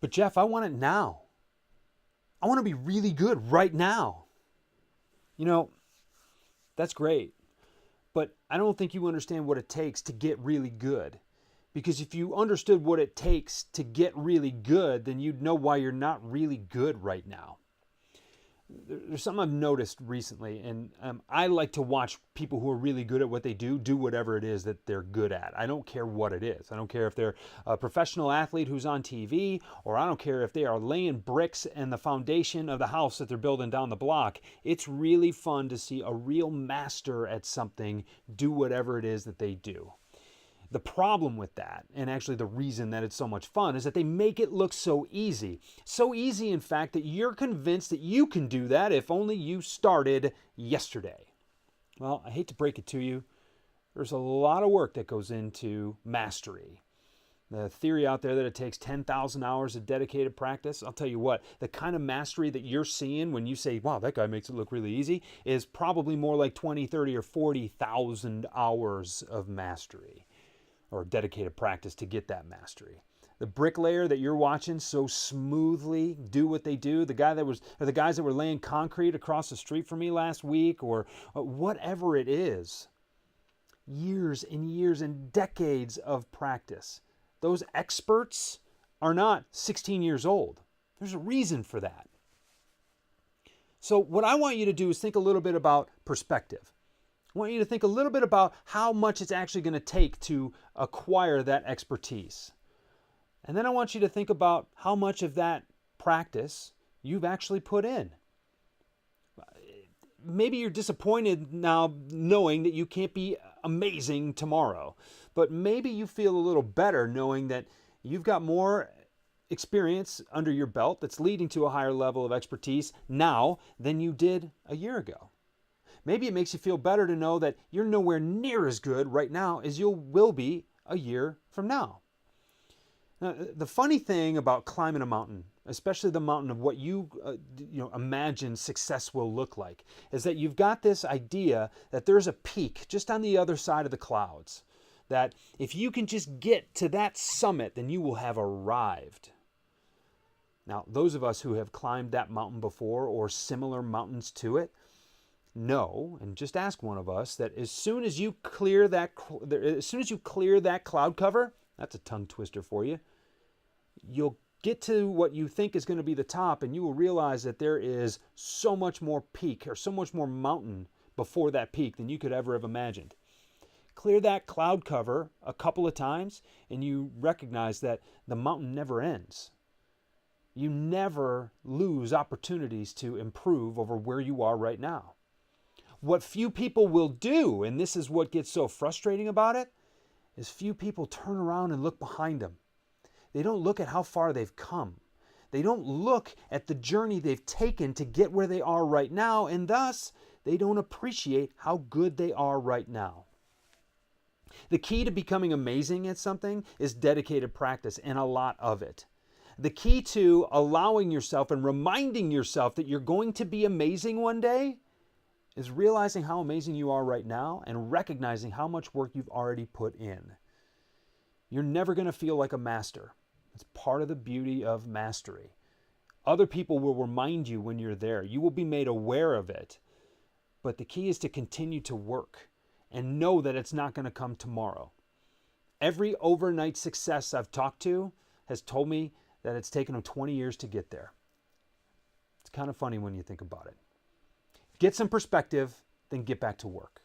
But Jeff, I want it now. I want to be really good right now. You know, that's great. But I don't think you understand what it takes to get really good. Because if you understood what it takes to get really good, then you'd know why you're not really good right now. There's something I've noticed recently, and I like to watch people who are really good at what they do whatever it is that they're good at. I don't care what it is. I don't care if they're a professional athlete who's on TV, or I don't care if they are laying bricks in the foundation of the house that they're building down the block. It's really fun to see a real master at something do whatever it is that they do. The problem with that, and actually the reason that it's so much fun, is that they make it look so easy. So easy, in fact, that you're convinced that you can do that if only you started yesterday. Well, I hate to break it to you. There's a lot of work that goes into mastery. The theory out there that it takes 10,000 hours of dedicated practice, I'll tell you what, the kind of mastery that you're seeing when you say, wow, that guy makes it look really easy, is probably more like 20, 30, or 40,000 hours of mastery, or dedicated practice to get that mastery. The bricklayer that you're watching so smoothly do what they do, the guys that were laying concrete across the street from me last week, or whatever it is, years and years and decades of practice. Those experts are not 16 years old. There's a reason for that. So what I want you to do is think a little bit about perspective. I want you to think a little bit about how much it's actually going to take to acquire that expertise. And then I want you to think about how much of that practice you've actually put in. Maybe you're disappointed now knowing that you can't be amazing tomorrow, but maybe you feel a little better knowing that you've got more experience under your belt that's leading to a higher level of expertise now than you did a year ago. Maybe it makes you feel better to know that you're nowhere near as good right now as you will be a year from now. Now, the funny thing about climbing a mountain, especially the mountain of what you imagine success will look like, is that you've got this idea that there's a peak just on the other side of the clouds. That if you can just get to that summit, then you will have arrived. Now, those of us who have climbed that mountain before or similar mountains to it, know, and just ask one of us, that as soon as you clear that cloud cover, that's a tongue twister for you, you'll get to what you think is going to be the top, and you will realize that there is so much more peak or so much more mountain before that peak than you could ever have imagined. Clear that cloud cover a couple of times, and you recognize that the mountain never ends. You never lose opportunities to improve over where you are right now. What few people will do, and this is what gets so frustrating about it, is few people turn around and look behind them. They don't look at how far they've come. They don't look at the journey they've taken to get where they are right now, and thus they don't appreciate how good they are right now. The key to becoming amazing at something is dedicated practice, and a lot of it. The key to allowing yourself and reminding yourself that you're going to be amazing one day is realizing how amazing you are right now and recognizing how much work you've already put in. You're never going to feel like a master. It's part of the beauty of mastery. Other people will remind you when you're there. You will be made aware of it. But the key is to continue to work and know that it's not going to come tomorrow. Every overnight success I've talked to has told me that it's taken them 20 years to get there. It's kind of funny when you think about it. Get some perspective, then get back to work.